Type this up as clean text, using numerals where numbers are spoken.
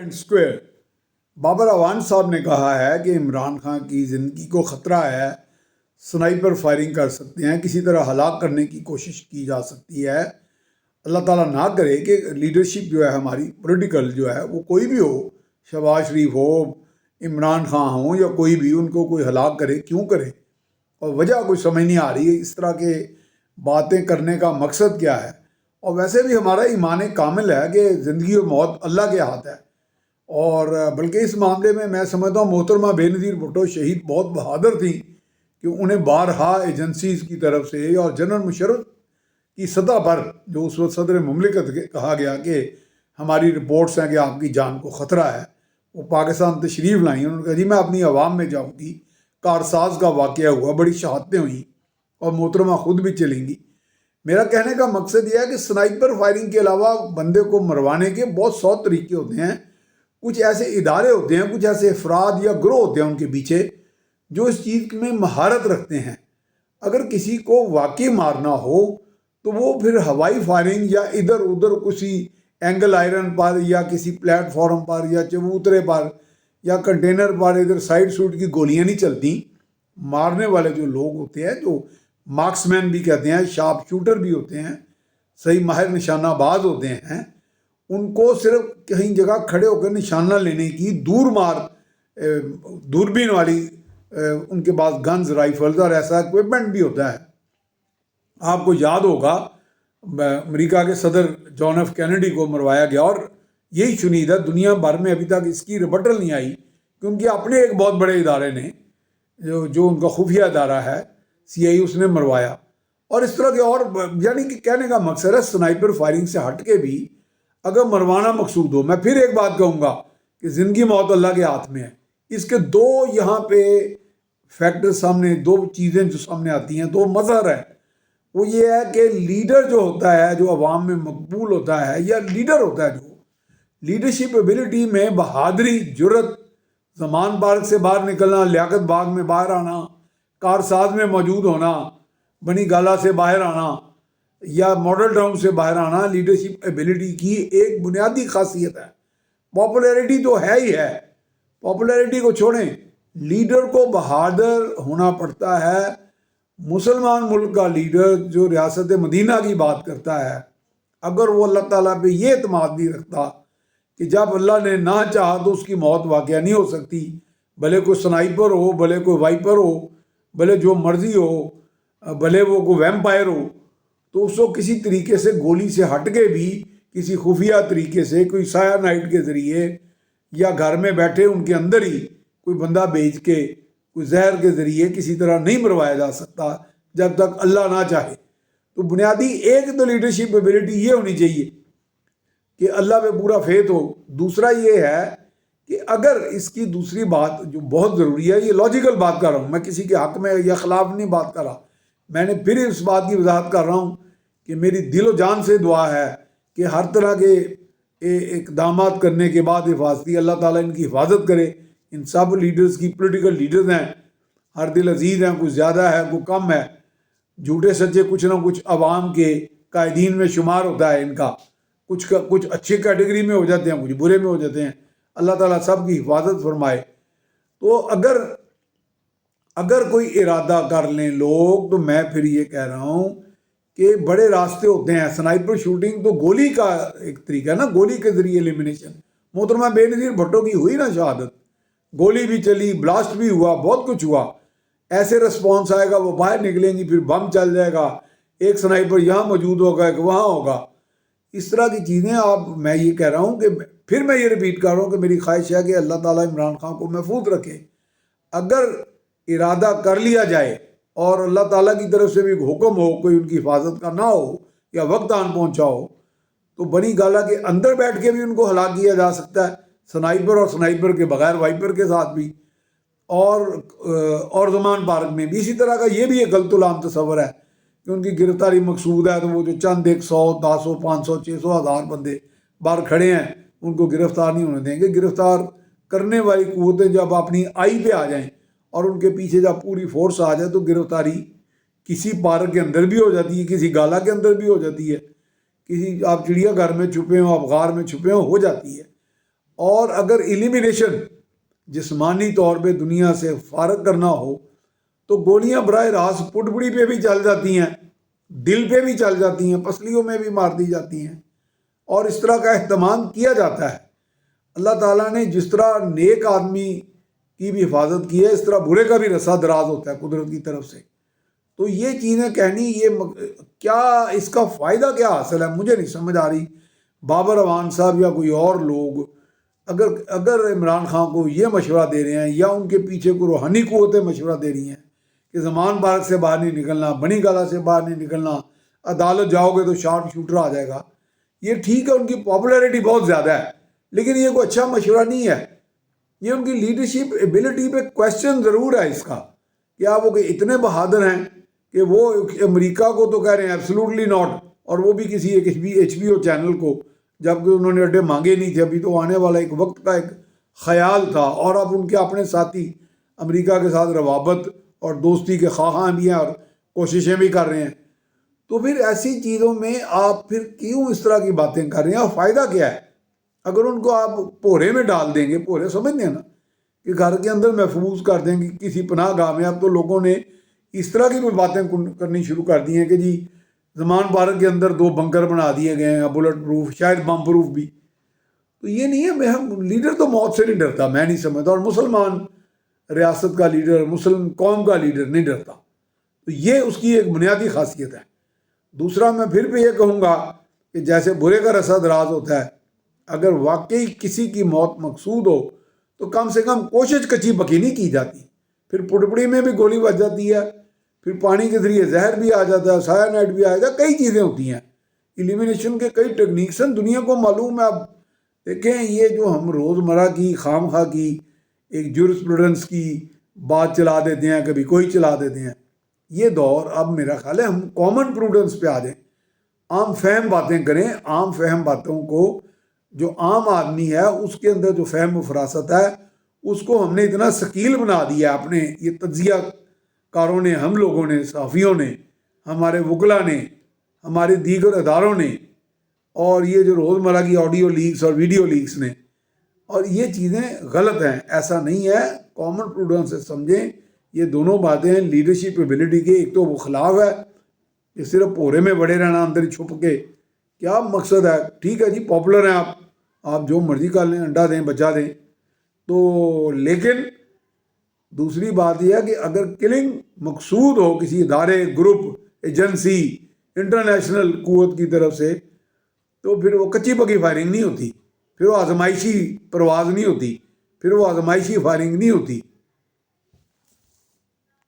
Square Babar Awan साहब ने कहा है कि इमरान खान की ज़िंदगी को ख़तरा है, स्नाइपर फायरिंग कर सकते हैं, किसी तरह हलाक करने की कोशिश की जा सकती है। अल्लाह ताला ना करे कि लीडरशिप जो है हमारी पॉलिटिकल जो है वो कोई भी हो, शहबाज शरीफ हो, इमरान खान हो या कोई भी, उनको कोई हलाक करे, क्यों करे और वजह कुछ समझ नहीं आ रही है। इस तरह के बातें करने का मकसद क्या है। और वैसे भी हमारा ईमान कामिल है कि ज़िंदगी और मौत अल्लाह के हाथ है। और बल्कि इस मामले में मैं समझता हूँ मोहतरमा बेनज़ीर भुट्टो शहीद बहुत बहादुर थी कि उन्हें बारहा एजेंसीज़ की तरफ से और जनरल मुशर्रफ की सतह पर, जो उस वक्त सदर मुमलिकत कहा गया कि हमारी रिपोर्ट्स हैं कि आपकी जान को ख़तरा है, वो पाकिस्तान तशरीफ़ लाई। उन्होंने कहा जी मैं अपनी आवाम में जाऊँगी, कारसाज का वाक़या हुआ, बड़ी शहादतें हुई और मोहतरमा ख़ुद भी चलेंगी। मेरा कहने का मकसद यह है कि स्नाइपर फायरिंग के अलावा बंदे को मरवाने के बहुत सौ तरीके होते हैं। कुछ ऐसे इदारे होते हैं, कुछ ऐसे अफराद या ग्रोह होते हैं उनके पीछे जो इस चीज़ में महारत रखते हैं। अगर किसी को वाकई मारना हो तो वो फिर हवाई फायरिंग या इधर उधर किसी एंगल आयरन पर या किसी प्लेटफॉर्म पर या चबूतरे पर या कंटेनर पर इधर साइड शूट की गोलियां नहीं चलती। मारने वाले जो लोग होते हैं, जो मार्क्समैन भी कहते हैं, शार्प शूटर भी होते हैं, सही माहिर निशानाबाज होते हैं, उनको सिर्फ कहीं जगह खड़े होकर निशाना लेने की दूरबीन वाली उनके पास गन्स, राइफल्स और ऐसा इक्विपमेंट भी होता है। आपको याद होगा अमेरिका के सदर जॉन एफ कैनेडी को मरवाया गया और यही शुनीद है, दुनिया भर में अभी तक इसकी रिबटल नहीं आई क्योंकि अपने एक बहुत बड़े इदारे ने जो उनका खुफिया इदारा है CIA, उसने मरवाया। और इस तरह के और, यानी कि कहने का मकसद है स्नाइपर फायरिंग से हट के भी अगर मरवाना मकसूद हो, मैं फिर एक बात कहूँगा कि ज़िंदगी मौत अल्लाह के हाथ में है। इसके दो यहाँ पे फैक्टर सामने, दो चीज़ें जो सामने आती हैं, दो मज़हर है। वो ये है कि लीडर जो होता है, जो अवाम में मकबूल होता है, या लीडर होता है जो लीडरशिप एबिलिटी में बहादुरी, जुर्रत, ज़मान पार्क से बाहर निकलना, लियाकत बाग में बाहर आना, कारसाज में मौजूद होना, बनी गाला से बाहर आना या मॉडल टाउन से बाहर आना, लीडरशिप एबिलिटी की एक बुनियादी खासियत है। पॉपुलैरिटी तो है ही है, पॉपुलैरिटी को छोड़ें, लीडर को बहादुर होना पड़ता है। मुसलमान मुल्क का लीडर जो रियासत मदीना की बात करता है, अगर वो अल्लाह ताला पे ये एतमाद नहीं रखता कि जब अल्लाह ने ना चाहा तो उसकी मौत वाक़या नहीं हो सकती, भले कोई स्नाइपर हो, भले कोई वाइपर हो, भले जो मर्जी हो, भले वो कोई वैम्पायर हो, तो उसको किसी तरीके से गोली से हट के भी किसी खुफिया तरीके से, कोई सायानाइट के ज़रिए या घर में बैठे उनके अंदर ही कोई बंदा भेज के, कोई जहर के ज़रिए किसी तरह नहीं मरवाया जा सकता जब तक अल्लाह ना चाहे। तो बुनियादी एक तो लीडरशिप एबिलिटी ये होनी चाहिए कि अल्लाह पे पूरा फेथ हो। दूसरा ये है कि अगर इसकी दूसरी बात जो बहुत ज़रूरी है, ये लॉजिकल बात कर रहा हूँ, मैं किसी के हक़ में या ख़िलाफ़ नहीं बात कर रहा, मैंने फिर इस बात की वजाहत कर रहा हूँ कि मेरी दिलो जान से दुआ है कि हर तरह के इक़दाम करने के बाद हिफाजती अल्लाह ताला इनकी हिफाजत करे। इन सब लीडर्स की, पॉलिटिकल लीडर्स हैं, हर दिल अजीज़ हैं, कुछ ज़्यादा है कुछ कम है, झूठे सच्चे कुछ ना कुछ अवाम के कायदीन में शुमार होता है इनका, कुछ अच्छी कैटेगरी में हो जाते हैं, कुछ बुरे में हो जाते हैं। अल्लाह ताला सब की हिफाजत फरमाए। तो अगर कोई इरादा कर लें लोग, तो मैं फिर ये कह रहा हूँ कि बड़े रास्ते होते हैं। स्नाइपर शूटिंग तो गोली का एक तरीका है ना, गोली के ज़रिए एलिमिनेशन। मोहतरमा बेनज़ीर भुट्टो की हुई ना शहादत, गोली भी चली, ब्लास्ट भी हुआ, बहुत कुछ हुआ। ऐसे रिस्पॉन्स आएगा, वो बाहर निकलेंगी, फिर बम चल जाएगा, एक स्नाइपर यहाँ मौजूद होगा, एक वहाँ होगा, इस तरह की चीज़ें। आप, मैं ये कह रहा हूँ कि फिर मैं ये रिपीट कर रहा हूँ कि मेरी ख्वाहिश है कि अल्लाह ताला इमरान खान को महफूज रखे। अगर इरादा कर लिया जाए और अल्लाह ताला की तरफ से भी हुक्म हो, कोई उनकी हिफाजत का ना हो या वक्त आन पहुँचा हो, तो बनी गाला के अंदर बैठ के भी उनको हलाक किया जा सकता है, स्नाइपर और स्नाइपर के बगैर वाइपर के साथ भी, और ज़मान पार्क में भी इसी तरह का। ये भी एक गलतुलाम तस्वर है कि उनकी गिरफ्तारी मकसूद है, तो वो जो चंद 100, 200, 500, 600, 1000 बंदे बाहर खड़े हैं, उनको गिरफ्तार नहीं होने देंगे। गिरफ्तार करने वाली कुव्वतें जब अपनी आई पे आ जाएं और उनके पीछे जब पूरी फोर्स आ जाए, तो गिरफ्तारी किसी पार्क के अंदर भी हो जाती है, किसी गाला के अंदर भी हो जाती है, किसी आप चिड़ियाघर में छुपे हो, आप गार में छुपे हो जाती है। اور اگر ایلیمینیشن جسمانی طور پہ دنیا سے فارغ کرنا ہو تو گولیاں براہ راست پٹبڑی پہ بھی چل جاتی ہیں، دل پہ بھی چل جاتی ہیں، پسلیوں میں بھی مار دی جاتی ہیں، اور اس طرح کا اہتمام کیا جاتا ہے۔ اللہ تعالیٰ نے جس طرح نیک آدمی کی بھی حفاظت کی ہے، اس طرح برے کا بھی رسا دراز ہوتا ہے قدرت کی طرف سے۔ تو یہ چیزیں کہنی، کیا اس کا فائدہ کیا حاصل ہے، مجھے نہیں سمجھ آ رہی۔ بابر اعوان صاحب یا کوئی اور لوگ اگر عمران خان کو یہ مشورہ دے رہے ہیں، یا ان کے پیچھے کوئی روحانی قوتیں مشورہ دے رہی ہیں کہ زمان پارک سے باہر نہیں نکلنا، بنی گالہ سے باہر نہیں نکلنا، عدالت جاؤ گے تو شارپ شوٹر آ جائے گا، یہ ٹھیک ہے، ان کی پاپولیرٹی بہت زیادہ ہے، لیکن یہ کوئی اچھا مشورہ نہیں ہے۔ یہ ان کی لیڈرشپ ایبلٹی پہ کویسچن ضرور ہے اس کا، کہ آپ وہ اتنے بہادر ہیں کہ وہ امریکہ کو تو کہہ رہے ہیں ایبسلوٹلی ناٹ، اور وہ بھی کسی ایک ایچ بی او چینل کو، جبکہ انہوں نے اڈے مانگے نہیں تھے، ابھی تو آنے والا ایک وقت کا ایک خیال تھا، اور اب ان کے اپنے ساتھی امریکہ کے ساتھ روابط اور دوستی کے خواہاں بھی ہیں اور کوششیں بھی کر رہے ہیں۔ تو پھر ایسی چیزوں میں آپ پھر کیوں اس طرح کی باتیں کر رہے ہیں، اور فائدہ کیا ہے؟ اگر ان کو آپ پورے میں ڈال دیں گے، پورے سمجھتے ہیں نا، کہ گھر کے اندر محفوظ کر دیں گے کسی پناہ گاہ میں، اب تو لوگوں نے اس طرح کی کوئی باتیں کرنی شروع کر دی ہیں کہ جی زمان پارک کے اندر 2 بنکر بنا دیے گئے ہیں، بلٹ پروف، شاید بم پروف بھی۔ تو یہ نہیں ہے، لیڈر تو موت سے نہیں ڈرتا، میں نہیں سمجھتا، اور مسلمان ریاست کا لیڈر، مسلم قوم کا لیڈر نہیں ڈرتا۔ تو یہ اس کی ایک بنیادی خاصیت ہے۔ دوسرا میں پھر بھی یہ کہوں گا کہ جیسے برے کا رسا دراز ہوتا ہے، اگر واقعی کسی کی موت مقصود ہو تو کم سے کم کوشش کچی پکی نہیں کی جاتی، پھر پٹپڑی میں بھی گولی بج جاتی ہے، پھر پانی کے ذریعے زہر بھی آ جاتا ہے، سائنائڈ بھی آ جاتا ہے، کئی چیزیں ہوتی ہیں، ایلیمینیشن کے کئی ٹیکنیکس ہیں، دنیا کو معلوم ہے۔ اب دیکھیں، یہ جو ہم روزمرہ کی خام خواہ کی ایک جورسپروڈنس کی بات چلا دیتے ہیں، کبھی کوئی چلا دیتے ہیں، یہ دور اب میرا خیال ہے ہم کامن پروڈنس پہ آ جائیں، عام فہم باتیں کریں۔ عام فہم باتوں کو، جو عام آدمی ہے اس کے اندر جو فہم و فراست ہے، اس کو ہم نے اتنا ثقیل بنا دیا اپنے یہ تجزیہ کاروں نے، ہم لوگوں نے، صحافیوں نے، ہمارے وکلاء نے، ہمارے دیگر اداروں نے، اور یہ جو روزمرہ کی آڈیو لیکس اور ویڈیو لیکس نے، اور یہ چیزیں غلط ہیں، ایسا نہیں ہے۔ کامن پروڈنس سے سمجھیں، یہ دونوں باتیں لیڈرشپ ایبلٹی کے، ایک تو وہ خلاف ہے کہ صرف پورے میں بڑے رہنا اندر ہی چھپ کے، کیا مقصد ہے؟ ٹھیک ہے جی، پاپولر ہیں آپ جو مرضی کر لیں، انڈا دیں، بچہ دیں، تو لیکن دوسری بات یہ ہے کہ اگر کلنگ مقصود ہو کسی ادارے، گروپ، ایجنسی، انٹرنیشنل قوت کی طرف سے، تو پھر وہ کچی پکی فائرنگ نہیں ہوتی، پھر وہ آزمائشی پرواز نہیں ہوتی، پھر وہ آزمائشی فائرنگ نہیں ہوتی۔